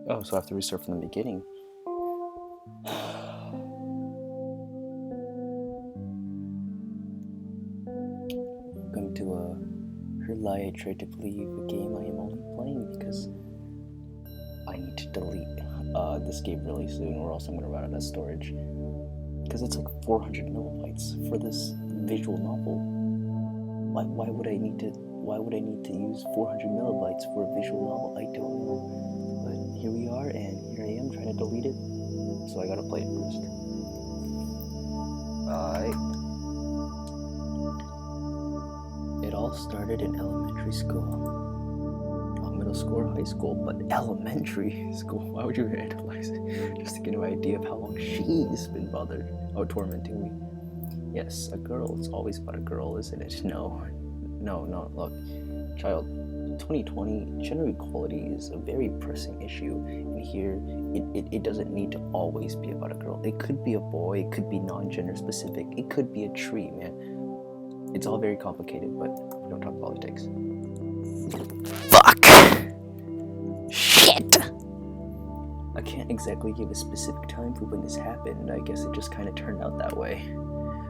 Oh, so I have to restart from the beginning. Welcome to Her Lie I Tried to Believe, a game I am only playing because I need to delete this game really soon, or else I'm gonna run out of storage. Because it's like 400 megabytes for this visual novel. Why would I need to use 400 megabytes for a visual novel? I don't know. But here we are, and here I am trying to delete it. So I gotta play it first. It all started in elementary school. Not middle school or high school, but elementary school. Why would you analyze it? Just to get an idea of how long she's been tormenting me. Yes, a girl. It's always about a girl, isn't it? No, look, child. In 2020, gender equality is a very pressing issue, and here it doesn't need to always be about a girl. It could be a boy, it could be non-gender specific, it could be a tree, man. It's all very complicated, but we don't talk politics. Fuck! Shit! I can't exactly give a specific time for when this happened. I guess it just kind of turned out that way.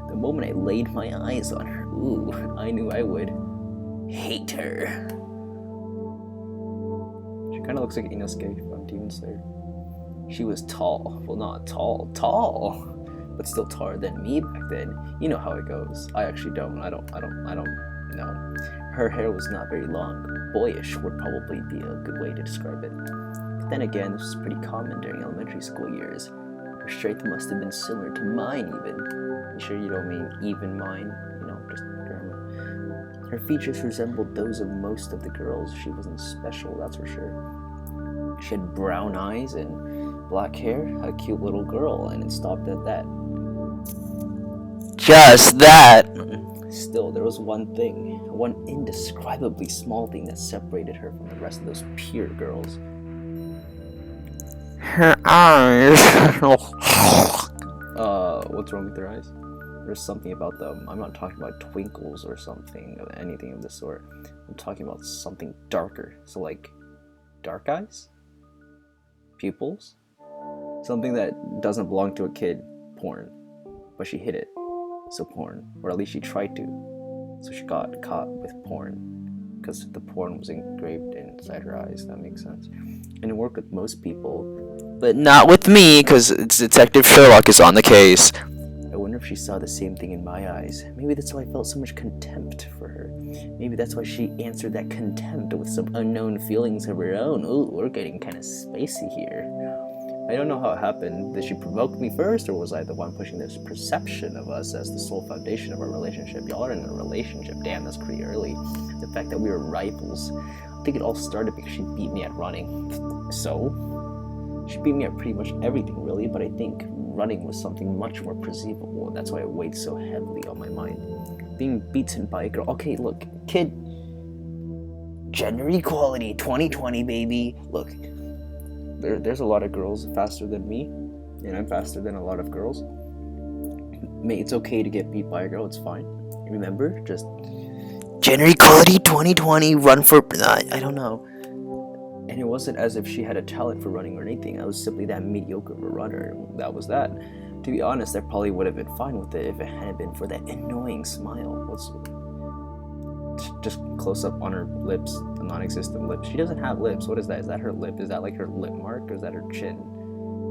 The moment I laid my eyes on her, ooh, I knew I would hate her. She kind of looks like Inosuke from Demon Slayer. She was tall. Well, not tall, but still taller than me back then. You know how it goes. I actually don't. I don't know. Her hair was not very long. Boyish would probably be a good way to describe it. But then again, this was pretty common during elementary school years. Her strength must have been similar to mine, even. You sure you don't mean even mine? You know, just grammar. Her features resembled those of most of the girls. She wasn't special, that's for sure. She had brown eyes and black hair, a cute little girl, and it stopped at that. Just that! Still, there was one thing, one indescribably small thing that separated her from the rest of those pure girls. Her eyes. What's wrong with her eyes? There's something about them. I'm not talking about twinkles or something, or anything of the sort. I'm talking about something darker. So, like, dark eyes? Pupils? Something that doesn't belong to a kid. Porn. But she hid it. So porn. Or at least she tried to. So she got caught with porn. Because the porn was engraved inside her eyes. That makes sense. And it worked with most people. But not with me, because Detective Sherlock is on the case. I wonder if she saw the same thing in my eyes. Maybe that's why I felt so much contempt for her. Maybe that's why she answered that contempt with some unknown feelings of her own. Ooh, we're getting kind of spicy here. I don't know how it happened. Did she provoke me first, or was I the one pushing this perception of us as the sole foundation of our relationship? Y'all are in a relationship. Damn, that's pretty early. The fact that we were rivals. I think it all started because she beat me at running. So? She beat me at pretty much everything, really, but I think running was something much more perceivable, and that's why it weighed so heavily on my mind. Being beaten by a girl. Okay, look, kid. Gender equality, 2020, baby. Look. There's a lot of girls faster than me, and I'm faster than a lot of girls. It's okay to get beat by a girl, it's fine. Remember, just gender equality 2020, run for, I don't know. And it wasn't as if she had a talent for running or anything. I was simply that mediocre of a runner. That was that. To be honest, I probably would have been fine with it if it hadn't been for that annoying smile. Just close up on her lips, the non-existent lips. She doesn't have lips. What is that? Is that her lip? Is that like her lip mark, or is that her chin?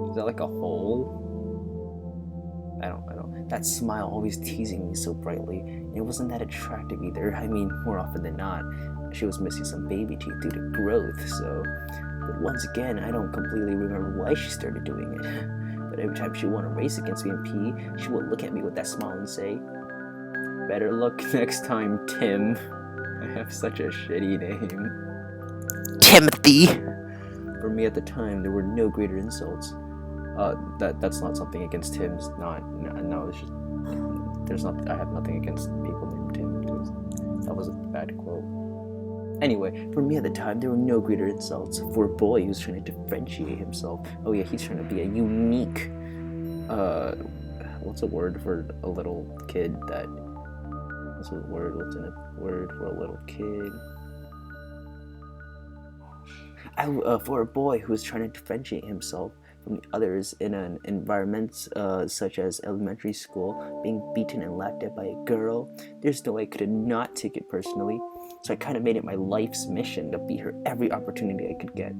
Is that like a hole? I don't. That smile always teasing me so brightly. It wasn't that attractive either. I mean, more often than not, she was missing some baby teeth due to growth, so... But once again, I don't completely remember why she started doing it. But every time she won a race against me in PE, she would look at me with that smile and say, "Better luck next time, Tim." I have such a shitty name. Timothy! For me at the time, there were no greater insults. That's not something against Tim's. No, it's just... I have nothing against people named Tim. That was a bad quote. Anyway, for me at the time, there were no greater insults. For a boy who's trying to differentiate himself. Oh yeah, he's trying to be a unique... what's a word for a little kid that... What's in a word for a little kid? For a boy who is trying to differentiate himself from the others in an environment such as elementary school, being beaten and laughed at by a girl, there's no way I could not take it personally. So I kind of made it my life's mission to beat her every opportunity I could get.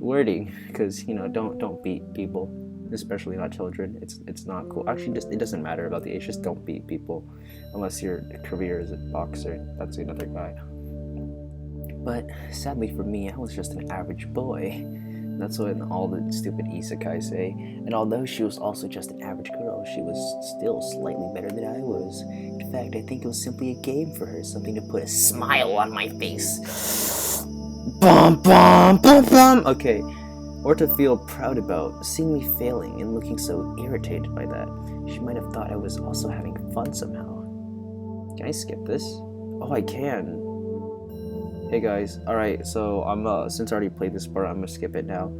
Wording, because don't beat people, especially not children. It's not cool. Actually, just it doesn't matter about the age. Just don't beat people, unless your career is a boxer. That's another guy. But sadly for me, I was just an average boy. That's what all the stupid isekai say. And although she was also just an average girl, she was still slightly better than I was. In fact, I think it was simply a game for her, something to put a smile on my face. Bum bum bum bum. Okay, or to feel proud about. Seeing me failing and looking so irritated by that, she might have thought I was also having fun somehow. Can I skip this? Oh, I can. Hey guys, alright, so I'm since I already played this part, I'm gonna skip it now.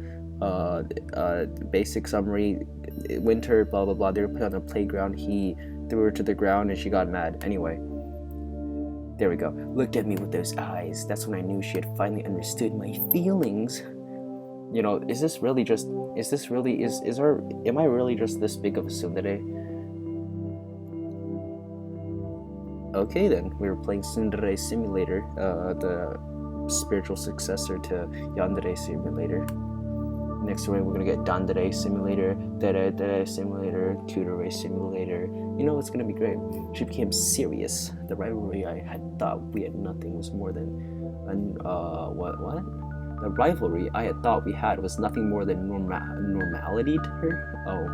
Basic summary, winter, blah blah blah, they were put on the playground, he threw her to the ground and she got mad. Anyway, there we go. Looked at me with those eyes. That's when I knew she had finally understood my feelings. Is this really just, am I really just this big of a tsundere? Okay then, we were playing Tsundere Simulator, the spiritual successor to Yandere Simulator. Next we're gonna get Dandere Simulator, Dere Simulator, Kudere Simulator. It's gonna be great. She became serious. The rivalry I had thought we had nothing was more than what? The rivalry I had thought we had was nothing more than normality to her. Oh,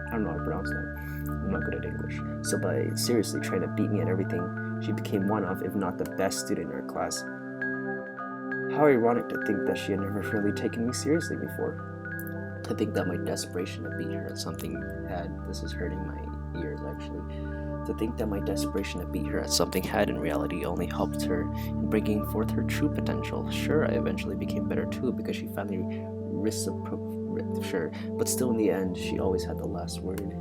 I don't know how to pronounce that. I'm not good at English. So by seriously trying to beat me at everything, she became one of, if not the best student in her class. How ironic to think that she had never really taken me seriously before. To think that my desperation to beat her at something this is hurting my ears actually. To think that my desperation to beat her at something had in reality only helped her in bringing forth her true potential. Sure, I eventually became better too because she finally sure, but still in the end, she always had the last word.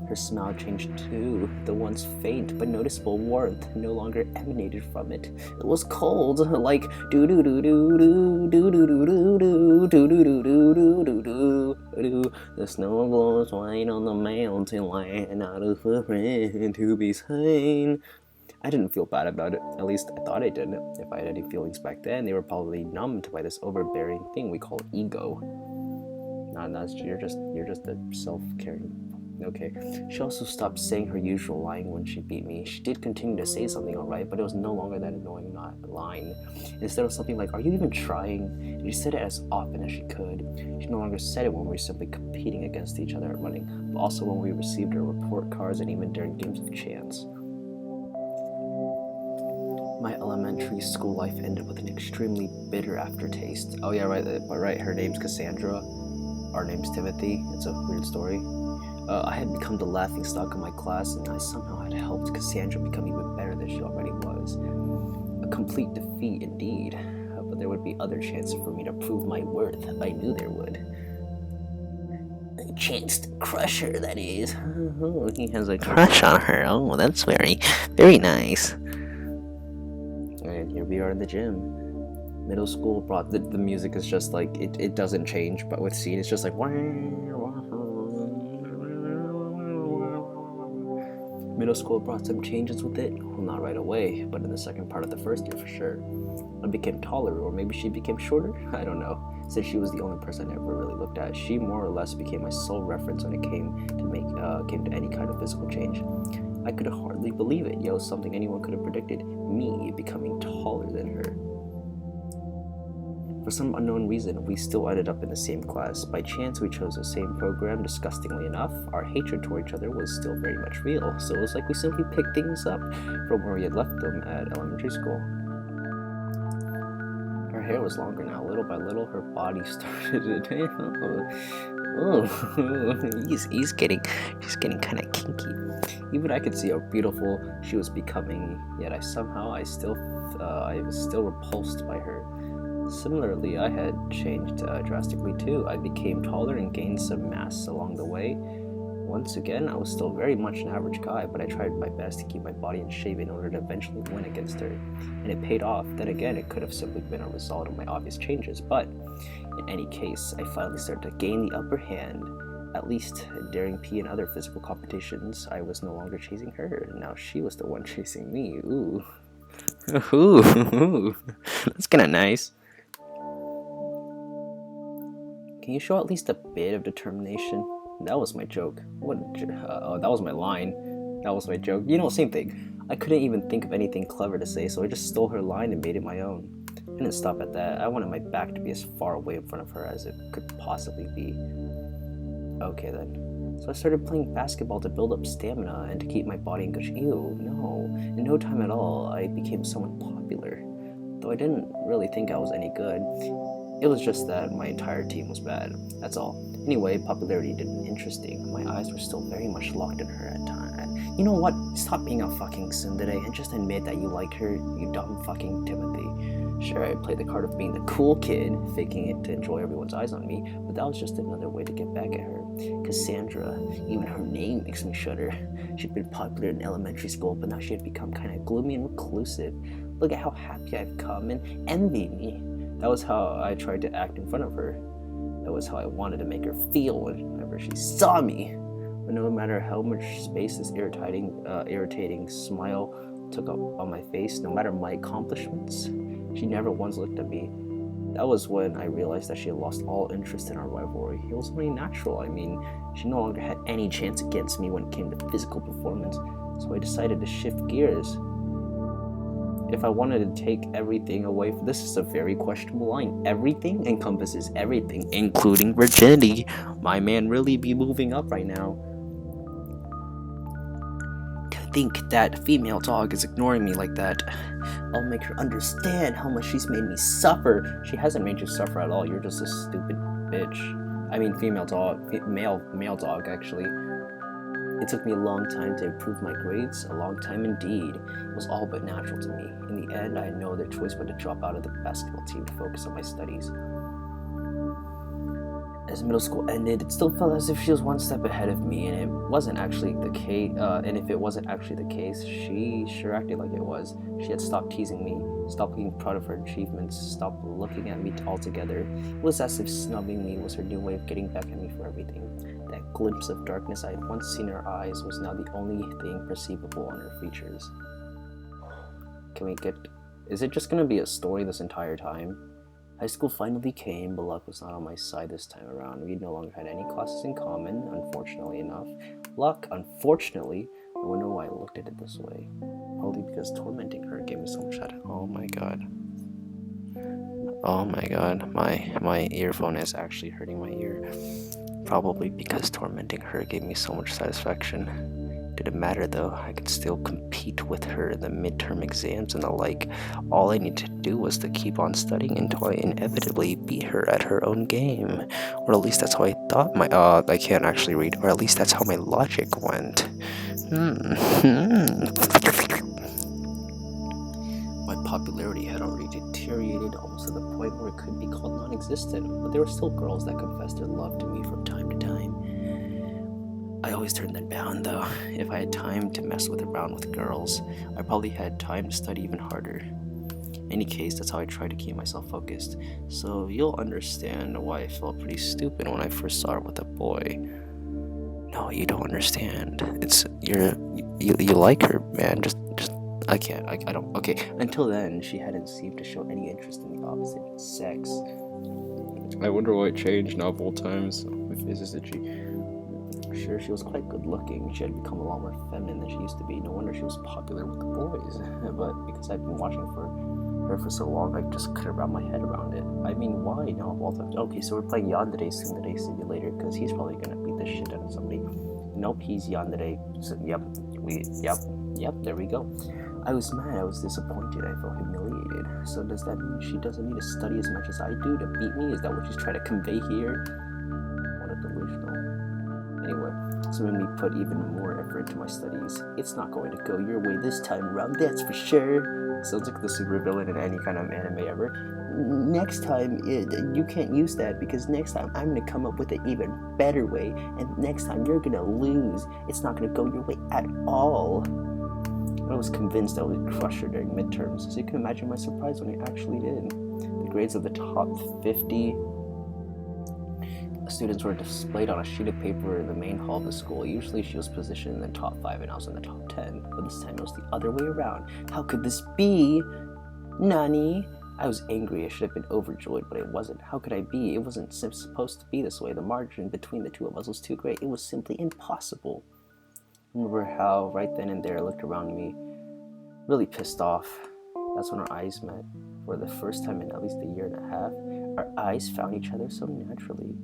Her smile changed too. The once faint but noticeable warmth no longer emanated from it. It was cold, like do do do do do do do do do do do do do do do do. The snow blows white on the mountain land, not a footprint to be seen. I didn't feel bad about it. At least I thought I didn't. If I had any feelings back then, they were probably numbed by this overbearing thing we call ego. You're just a self-caring. Okay. She also stopped saying her usual line when she beat me. She did continue to say something alright, but it was no longer that annoying line. Instead of something like, "Are you even trying?" she said it as often as she could. She no longer said it when we were simply competing against each other at running, but also when we received our report cards and even during games of chance. My elementary school life ended with an extremely bitter aftertaste. Oh yeah, right. Her name's Cassandra. Our name's Timothy. It's a weird story. I had become the laughingstock of my class, and I somehow had helped Cassandra become even better than she already was. A complete defeat, indeed. But there would be other chances for me to prove my worth. I knew there would. A chance to crush her, that is. Oh, he has a crush on her. Oh, that's very, very nice. And here we are in the gym. Middle school brought the music is just like it doesn't change, but with scene it's just like middle school brought some changes with it. Well, not right away, but in the second part of the first year for sure. I became taller, or maybe she became shorter. I don't know. Since she was the only person I ever really looked at, she more or less became my sole reference when it came to any kind of physical change. I could hardly believe it. Something anyone could have predicted. Me becoming taller than her. For some unknown reason, we still ended up in the same class. By chance, we chose the same program. Disgustingly enough, our hatred toward each other was still very much real, so it was like we simply picked things up from where we had left them at elementary school. Her hair was longer now. Little by little, her body started to... she's getting kind of kinky. Even I could see how beautiful she was becoming, yet I was still repulsed by her. Similarly, I had changed drastically too. I became taller and gained some mass along the way. Once again, I was still very much an average guy, but I tried my best to keep my body in shape in order to eventually win against her. And it paid off. Then again, it could have simply been a result of my obvious changes, but in any case, I finally started to gain the upper hand. At least during P and other physical competitions, I was no longer chasing her. Now she was the one chasing me. Ooh. Ooh. That's kinda nice. Can you show at least a bit of determination? That was my joke. That was my line. That was my joke. Same thing. I couldn't even think of anything clever to say, so I just stole her line and made it my own. I didn't stop at that. I wanted my back to be as far away in front of her as it could possibly be. Okay then. So I started playing basketball to build up stamina and to keep my body in good shape. Ew, no. In no time at all, I became somewhat popular. Though I didn't really think I was any good. It was just that my entire team was bad. That's all. Anyway, popularity didn't interesting. My eyes were still very much locked in her at time. You know what? Stop being a fucking tsundere and just admit that you like her, you dumb fucking Timothy. Sure, I played the card of being the cool kid, faking it to enjoy everyone's eyes on me, but that was just another way to get back at her. Cassandra, even her name makes me shudder. She'd been popular in elementary school, but now she had become kind of gloomy and reclusive. Look at how happy I've come and envy me. That was how I tried to act in front of her. That was how I wanted to make her feel whenever she saw me. But no matter how much space this irritating smile took up on my face, no matter my accomplishments, she never once looked at me. That was when I realized that she had lost all interest in our rivalry. It was only natural. I mean, she no longer had any chance against me when it came to physical performance, so I decided to shift gears. If I wanted to take everything away, this is a very questionable line. Everything encompasses everything, including virginity. My man really be moving up right now. To think that female dog is ignoring me like that. I'll make her understand how much she's made me suffer. She hasn't made you suffer at all. You're just a stupid bitch. I mean, female dog, male dog, actually. It took me a long time to improve my grades, a long time indeed. It was all but natural to me. In the end, I had no other choice but to drop out of the basketball team to focus on my studies. As middle school ended, it still felt as if she was one step ahead of me, and it wasn't actually the case. And if it wasn't actually the case, she sure acted like it was. She had stopped teasing me, stopped being proud of her achievements, stopped looking at me altogether. It was as if snubbing me was her new way of getting back at me for everything. That glimpse of darkness I had once seen in her eyes was now the only thing perceivable on her features. Is it just gonna be a story this entire time? High school finally came, but luck was not on my side this time around. We no longer had any classes in common, unfortunately enough. Luck, unfortunately, I wonder why I looked at it this way. Probably because tormenting her gave me so much that. Oh my god. Oh my god, my earphone is actually hurting my ear. Probably because tormenting her gave me so much satisfaction. Didn't matter though, I could still compete with her in the midterm exams and the like. All I needed to do was to keep on studying until I inevitably beat her at her own game. Or at least that's how I thought I can't actually read, or at least that's how my logic went. My popularity had already deteriorated almost to the point where it could be called non-existent, but there were still girls that confessed their love to me from time to time. I always turned them down though. If I had time to mess around with girls, I probably had time to study even harder. In any case, that's how I tried to keep myself focused, so you'll understand why I felt pretty stupid when I first saw her with a boy. No, you don't understand. You like her, man. I don't. Okay, until then, she hadn't seemed to show any interest in the opposite sex. I wonder why it changed now of all times. My face is itchy. Sure, she was quite good looking. She had become a lot more feminine than she used to be. No wonder she was popular with the boys. But because I've been watching for her for so long, I just couldn't wrap my head around it. I mean, why now of all times? Okay, so we're playing Yandere Tsundere Simulator because he's probably gonna beat the shit out of somebody. Nope, he's Yandere. So, yep, there we go. I was mad, I was disappointed, I felt humiliated. So does that mean she doesn't need to study as much as I do to beat me? Is that what she's trying to convey here? What a delusional. Anyway, this made me put even more effort into my studies. It's not going to go your way this time around, that's for sure. Sounds like the supervillain in any kind of anime ever. Next time, you can't use that because next time I'm gonna come up with an even better way, and next time you're gonna lose. It's not gonna go your way at all. I was convinced I would crush her during midterms, so you can imagine my surprise when I actually did. The grades of the top 50 students were displayed on a sheet of paper in the main hall of the school. Usually she was positioned in the top 5 and I was in the top 10, but this time it was the other way around. How could this be? Nani? I was angry. I should have been overjoyed, but I wasn't. How could I be? It wasn't supposed to be this way. The margin between the two of us was too great. It was simply impossible. I remember how right then and there I looked around me, really pissed off. That's when our eyes met. For the first time in at least a year and a half, our eyes found each other so naturally.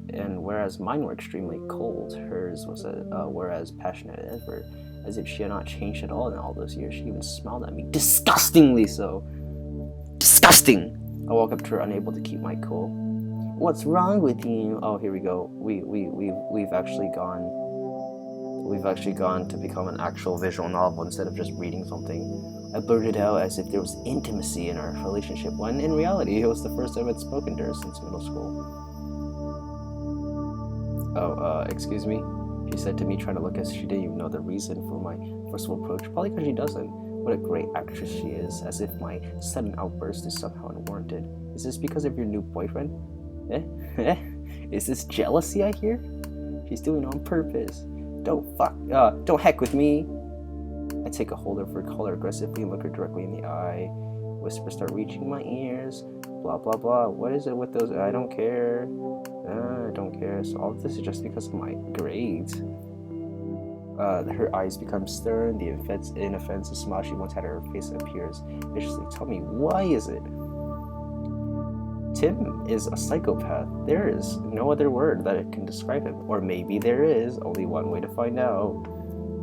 And whereas mine were extremely cold, hers was whereas passionate as ever, as if she had not changed at all in all those years. She even smiled at me, disgustingly so. Disgusting! I walked up to her, unable to keep my cool. What's wrong with you? Oh, here we go. We've actually gone to become an actual visual novel instead of just reading something. I blurted out as if there was intimacy in our relationship, when in reality it was the first time I'd spoken to her since middle school. Excuse me? She said to me, trying to look as she didn't even know the reason for my forceful approach. Probably because she doesn't. What a great actress she is, as if my sudden outburst is somehow unwarranted. Is this because of your new boyfriend? Is this jealousy I hear? She's doing it on purpose. Don't heck with me. I take a hold of her collar aggressively and look her directly in the eye. Whispers start reaching my ears. Blah, blah, blah. What is it with those? I don't care. I don't care. So all of this is just because of my grades. Her eyes become stern. The inoffensive smile she once had on her face appears viciously. Tell me, why is it? Tim is a psychopath. There is no other word that it can describe him. Or maybe there is. Only one way to find out.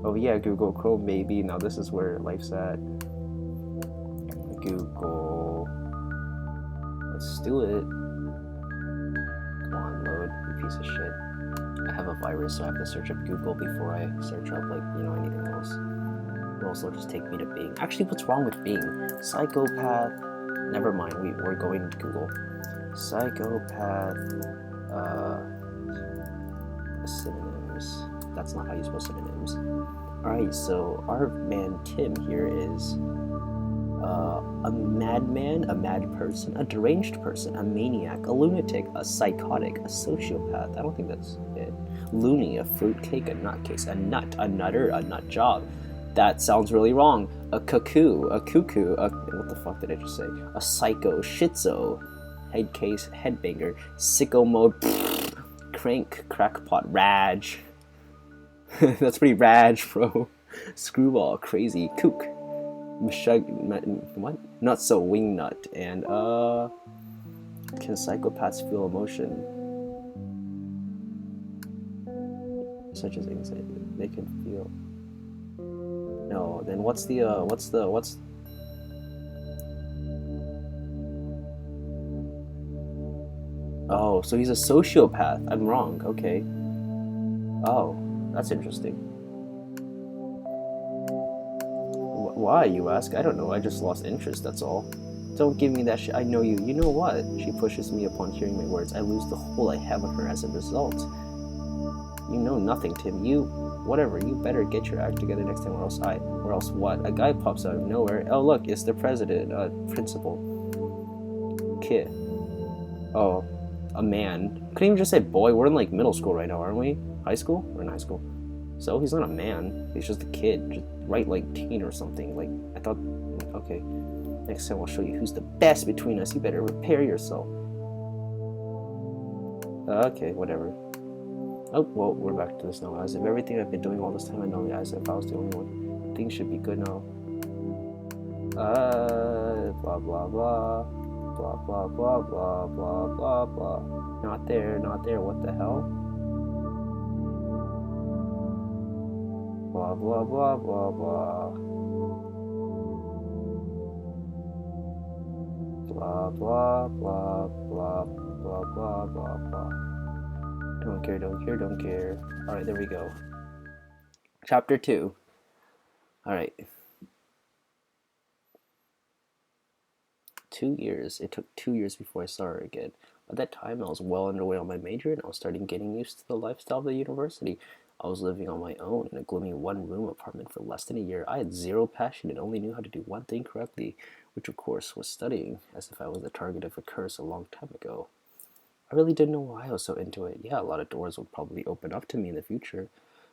Oh yeah, Google Chrome, maybe. Now this is where life's at. Google. Let's do it. Come on, load, you piece of shit. I have a virus, so I have to search up Google before I search up, anything else. Or else it'll just take me to Bing. Actually, what's wrong with Bing? Psychopath. Never mind, we're going to Google. Psychopath. Synonyms. That's not how you spell synonyms. Alright, so our man Tim here is a madman, a mad person, a deranged person, a maniac, a lunatic, a psychotic, a sociopath. I don't think that's it. Loony, a fruitcake, a nutcase, a nut, a nutter, a nut job. That sounds really wrong. A cuckoo, what the fuck did I just say? A psycho, schizo, head case, headbanger, sicko mode, crank, crackpot, rage. That's pretty rage, bro. Screwball, crazy, kook, what? Not so wingnut, and can psychopaths feel emotion? Such as anxiety, they can feel. No, then what's Oh, so he's a sociopath. I'm wrong. Okay. Oh, that's interesting. Why, you ask? I don't know. I just lost interest, that's all. Don't give me that shit. I know you. You know what? She pushes me upon hearing my words. I lose the hold I have on her as a result. You know nothing, Tim. Whatever. You better get your act together next time, or else what? A guy pops out of nowhere. Oh, look, it's the president, principal. Kid. Oh, a man. Couldn't even just say boy. We're in middle school right now, aren't we? High school? We're in high school. So he's not a man. He's just a kid. Just right teen or something. I thought, okay. Next time I'll show you who's the best between us. You better repair yourself. Okay, whatever. Oh, well, we're back to this now. As if everything I've been doing all this time, I know as if I was the only one. Things should be good now. Blah, blah, blah. Blah, blah, blah, blah, blah, blah, blah. Not there, what the hell? Blah, blah, blah, blah, blah. Blah, blah, blah, blah, blah, blah, blah, blah. Don't care. Alright, there we go. Chapter 2. Alright. 2 years. It took 2 years before I saw her again. By that time, I was well underway on my major, and I was starting getting used to the lifestyle of the university. I was living on my own in a gloomy one-room apartment for less than a year. I had zero passion and only knew how to do one thing correctly, which of course was studying, as if I was the target of a curse a long time ago. I really didn't know why I was so into it. Yeah, a lot of doors would probably open up to me in the future.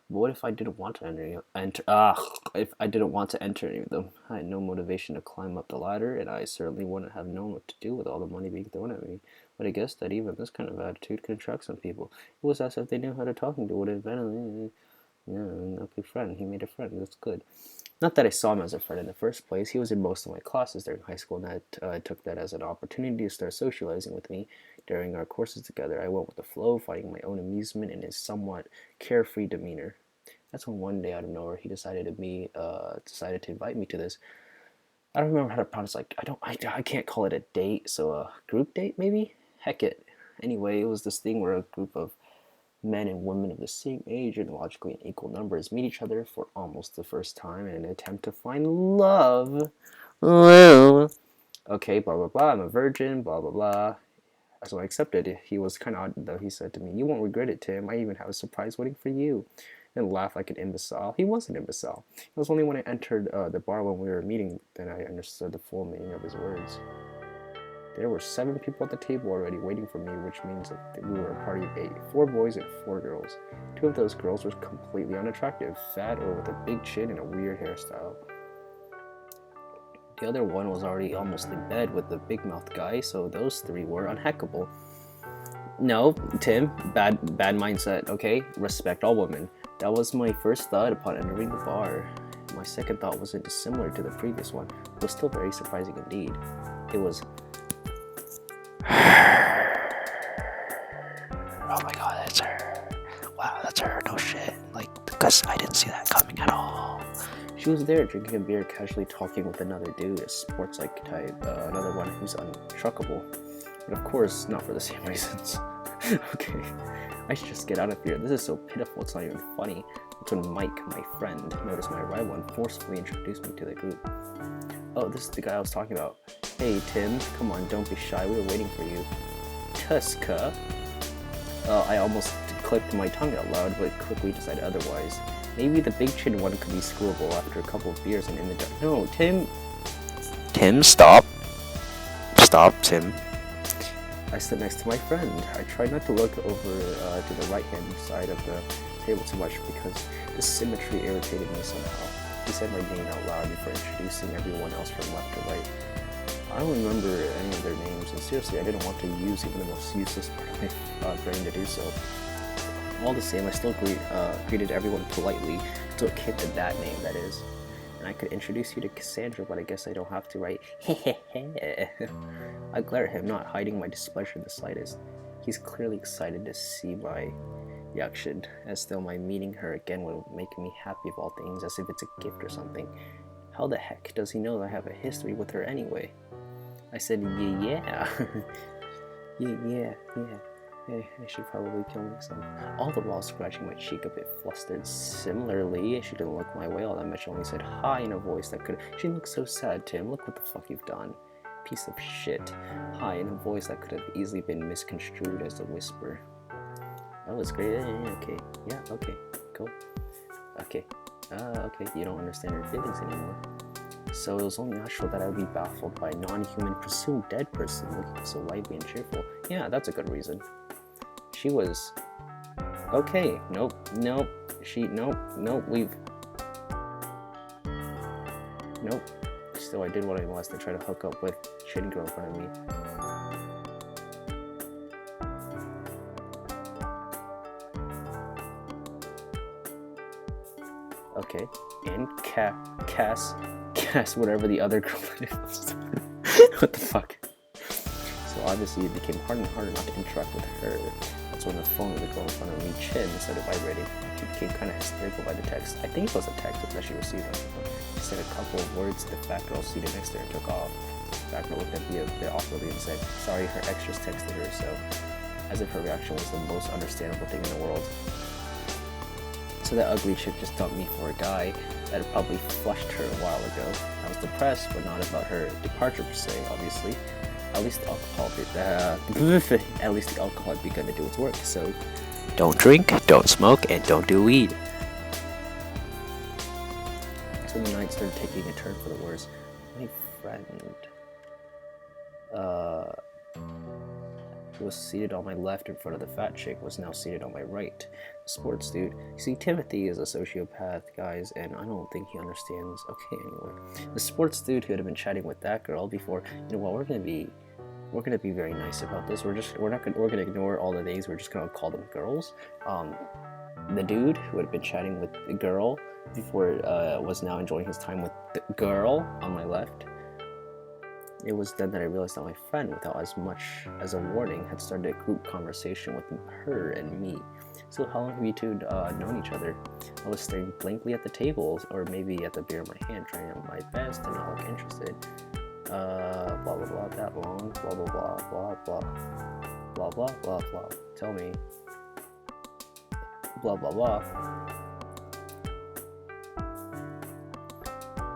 But what if I didn't want to if I didn't want to enter any of them? I had no motivation to climb up the ladder, and I certainly wouldn't have known what to do with all the money being thrown at me. But I guess that even this kind of attitude can attract some people. It was as if they knew how to talk to would eventually. Yeah, okay, friend. He made a friend. That's good. Not that I saw him as a friend in the first place. He was in most of my classes during high school, and I took that as an opportunity to start socializing with me during our courses together. I went with the flow, finding my own amusement in his somewhat carefree demeanor. That's when one day out of nowhere he decided to invite me to this. I don't remember how to pronounce, like, I can't call it a date, so a group date maybe. Heck it. Anyway, it was this thing where a group of men and women of the same age and logically in equal numbers meet each other for almost the first time in an attempt to find love. Well, okay, blah blah blah. I'm a virgin. Blah blah blah. So I accepted. He was kind of odd though. He said to me, "You won't regret it, Tim. I even have a surprise waiting for you." And laughed like an imbecile. He was an imbecile. It was only when I entered the bar when we were meeting that I understood the full meaning of his words. There were 7 people at the table already waiting for me, which means that we were a party of 8. 4 boys and 4 girls. 2 of those girls were completely unattractive, fat or with a big chin and a weird hairstyle. The other one was already almost in bed with the big-mouthed guy, so those 3 were unhackable. No, Tim, bad mindset, okay? Respect all women. That was my first thought upon entering the bar. My second thought wasn't dissimilar to the previous one, but was still very surprising indeed. It was... Oh my god, that's her. Wow, that's her. No shit. Like, because I didn't see that coming at all. She was there drinking a beer, casually talking with another dude, a sports-like type, another one who's untruckable. But of course, not for the same reasons. Okay, I should just get out of here. This is so pitiful, it's not even funny. That's when Mike, my friend, noticed my arrival and forcefully introduced me to the group. Oh, this is the guy I was talking about. Hey, Tim, come on, don't be shy, we were waiting for you. Tuska. I almost clicked my tongue out loud, but quickly decided otherwise. Maybe the big chin one could be screwable after a couple of beers and in the dark. No, Tim. Tim, stop. Stop, Tim. I stood next to my friend. I tried not to look over to the right-hand side of the table too much because the symmetry irritated me somehow. He said my name out loud before introducing everyone else from left to right. I don't remember any of their names, and seriously, I didn't want to use even the most useless part of my brain to do so. All the same, I still greeted everyone politely until it came to that name, that is. And I could introduce you to Cassandra, but I guess I don't have to, right? I glared at him, not hiding my displeasure in the slightest. He's clearly excited to see my reaction, as though my meeting her again would make me happy of all things, as if it's a gift or something. How the heck does he know that I have a history with her anyway? I said, yeah. yeah. I should probably kill myself. All the while scratching my cheek a bit flustered. Similarly, she didn't look my way all that much, only said hi in a voice that could... She looked so sad, Tim. Look what the fuck you've done. Piece of shit. Hi in a voice that could have easily been misconstrued as a whisper. That was great. Okay. Yeah, okay. Cool. Okay. Okay. You don't understand her feelings anymore. So it was only natural that I would be baffled by a non-human, presumed dead person looking so lively and cheerful. Yeah, that's a good reason. She was... Okay, nope, leave. Nope. Still, I did what I was to try to hook up with shitty girl in front of me. Okay, and Cass, whatever the other girl was. What the fuck? So obviously it became harder and harder not to interact with her. That's when the phone with the girl in front of me chinned instead of vibrating. She became kind of hysterical by the text. I think it was a text that she received. She said a couple of words to the fat girl seated next to her and took off. The fat girl looked at me a bit awkwardly and said, sorry, her extras texted her, so... As if her reaction was the most understandable thing in the world. So that ugly chick just dumped me for a guy that had probably flushed her a while ago. was depressed, but not about her departure per se, obviously. At least the alcohol had begun to do its work, so don't drink, don't smoke, and don't do weed. So the night started taking a turn for the worse. My friend, who was seated on my left in front of the fat chick, was now seated on my right. The sports dude. You see, Timothy is a sociopath, guys, and I don't think he understands. Okay, anyway, the sports dude who had been chatting with that girl before. You know what? We're gonna be very nice about this. We're gonna ignore all the names. We're just gonna call them girls. The dude who had been chatting with the girl before was now enjoying his time with the girl on my left. It was then that I realized that my friend, without as much as a warning, had started a group conversation with her and me. So how long have you two known each other? I was staring blankly at the tables, or maybe at the beer in my hand, trying my best to not look interested. Blah blah blah, that long, blah blah blah, blah blah, blah blah blah blah. Tell me. Blah blah blah.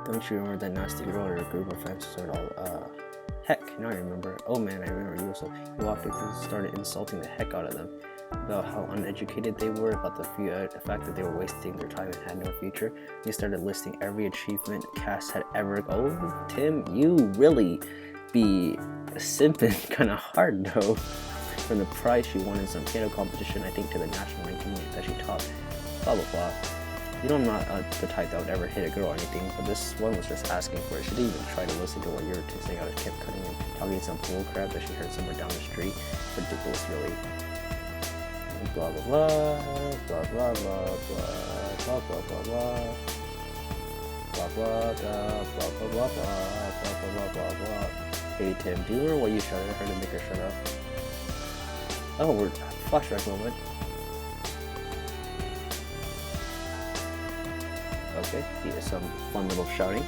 Don't you remember that nasty girl or a group of friends started all, heck, now I remember. Oh man, I remember you also. You walked up and started insulting the heck out of them. About how uneducated they were, about the fact that they were wasting their time and had no future. You started listing every achievement Cass had ever. Oh, Tim, you really be simping kind of hard though. From the prize she won in some piano competition, I think, to the national ranking that she taught. Blah blah blah. You know, I'm not the type that would ever hit a girl or anything, but this one was just asking for it. She didn't even try to listen to what you were saying. I kept cutting and talking some bull crap that she heard somewhere down the street. Ridiculous, really. Blah blah blah, blah blah blah blah, blah blah blah blah, blah blah blah, blah blah blah blah, blah blah blah. Hey Tim, do you remember what you shouted at her to make her shut up? Oh, we're flashback moment. Okay, here's some fun little shouting.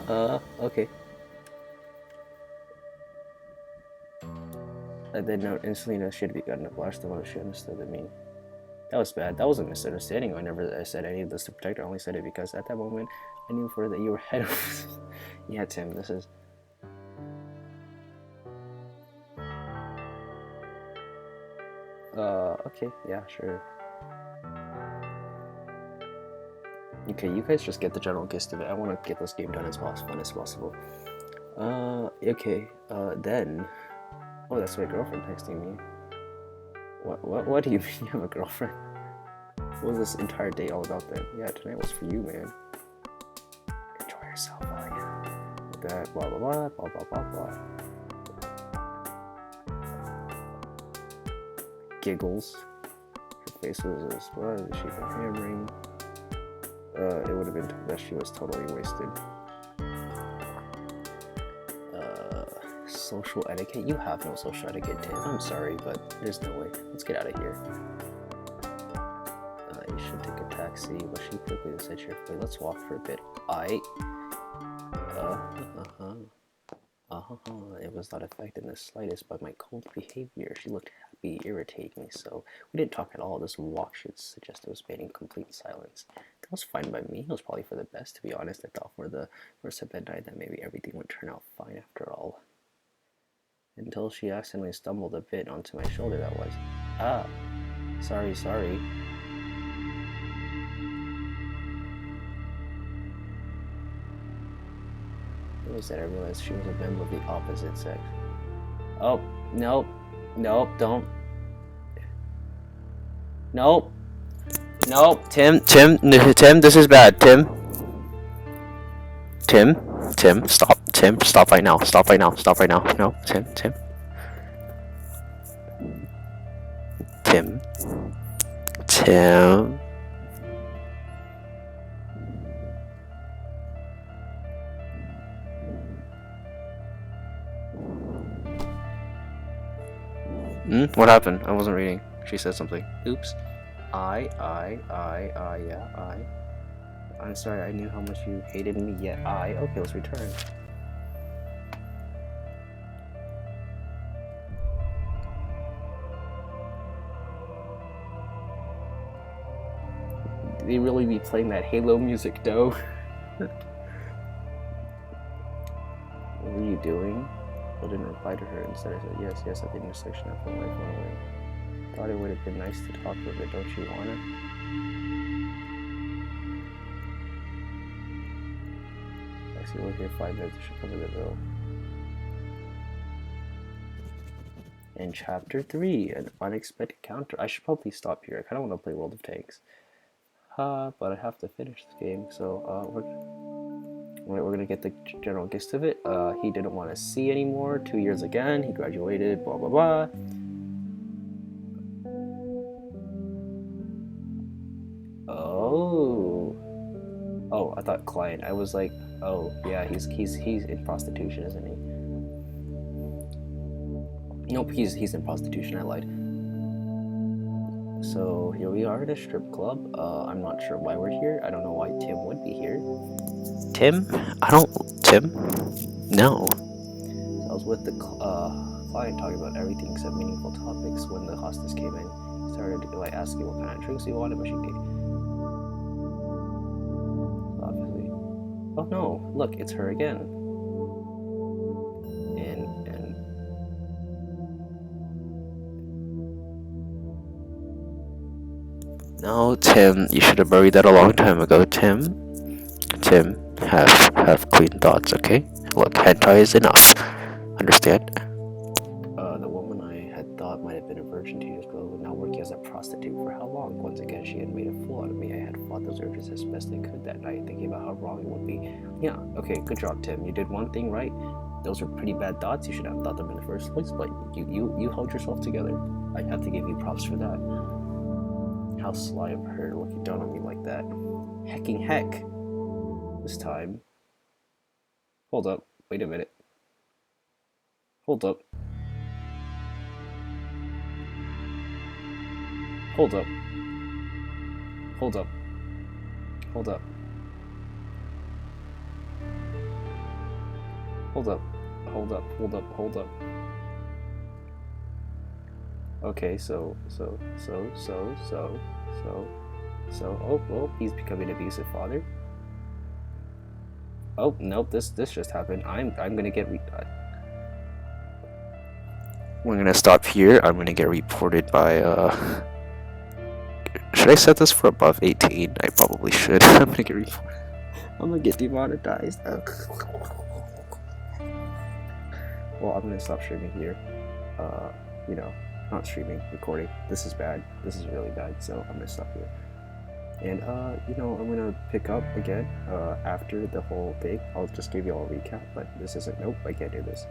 Okay. I did not instantly know she had begun to blush the moment she understood the meaning. That was bad. That was a misunderstanding. I said any of this to protect her. I only said it because at that moment I knew for that you were head of. Yeah, Tim, this is. Okay, yeah, sure. Okay, you guys just get the general gist of it. I want to get this game done as fun as possible. Okay, then. Oh, that's my girlfriend texting me. What do you mean you have a girlfriend? What was this entire day all about then? Yeah, tonight was for you, man. Enjoy yourself, oh yeah. With that, blah blah blah, blah blah blah blah. Giggles. Her face was as what? She been hammering. It would have been that she was totally wasted. Social etiquette? You have no social etiquette, Tim. I'm sorry, but there's no way. Let's get out of here. You should take a taxi, but she quickly said cheerfully, let's walk for a bit. It was not affected in the slightest by my cold behavior. She looked happy, irritating me, so we didn't talk at all. This walk should suggest it was made in complete silence. That was fine by me. It was probably for the best, to be honest. I thought for the first of midnight that maybe everything would turn out fine after all. Until she accidentally stumbled a bit onto my shoulder, that was. Ah, sorry. It was that I realized she was a member of the opposite sex. Oh, nope, don't. Nope, Tim, this is bad, Tim, stop right now, no, Tim. What happened? I wasn't reading. She said something. Oops. Yeah. I'm sorry, I knew how much you hated me, yet okay, let's return. They really be playing that Halo music, though. What were you doing? I didn't reply to her. Instead, I said, yes, yes, at the intersection of my life went away. Thought it would have been nice to talk for a bit, don't you wanna? Actually, we're here 5 minutes. I should cover the bill. In chapter 3, an unexpected counter. I should probably stop here. I kind of want to play World of Tanks. But I have to finish this game, so we're gonna get the general gist of it. He didn't want to see anymore. 2 years again. He graduated. Blah blah blah. Oh, I thought client. I was like, oh yeah, he's in prostitution, isn't he? Nope, he's in prostitution. I lied. So here we are at a strip club. I'm not sure why we're here. I don't know why Tim would be here. Tim? Tim? No. So I was with the client talking about everything except meaningful topics when the hostess came in. Started like asking what kind of drinks he wanted, but she gave. Obviously. Oh no! Look, it's her again. And no, Tim, you should have buried that a long time ago, Tim. Tim, have clean thoughts, okay? Look, hentai is enough. Understand? The woman I had thought might have been a virgin 2 years ago was now working as a prostitute. For how long? Once again, she had made a fool out of me. I had fought those urges as best I could that night, thinking about how wrong it would be. Yeah, okay, good job, Tim. You did one thing right. Those were pretty bad thoughts. You should have thought them in the first place, but you held yourself together. I have to give you props for that. How sly of her looking down on me like that. Hecking heck. This time. Hold up. Wait a minute. Hold up. Hold up. Hold up. Hold up. Hold up. Hold up. Hold up. Hold up. Okay, so, oh, he's becoming an abusive father. Oh, nope, this just happened. I'm gonna get we're gonna stop here. I'm gonna get reported by, should I set this for above 18? I probably should. I'm gonna get reported. I'm gonna get demonetized. Well, I'm gonna stop streaming here. You know, not streaming, recording. This is bad. This is really bad, so I'm gonna stop here. And, you know, I'm gonna pick up again, after the whole thing. I'll just give you all a recap, but this isn't, nope, I can't do this.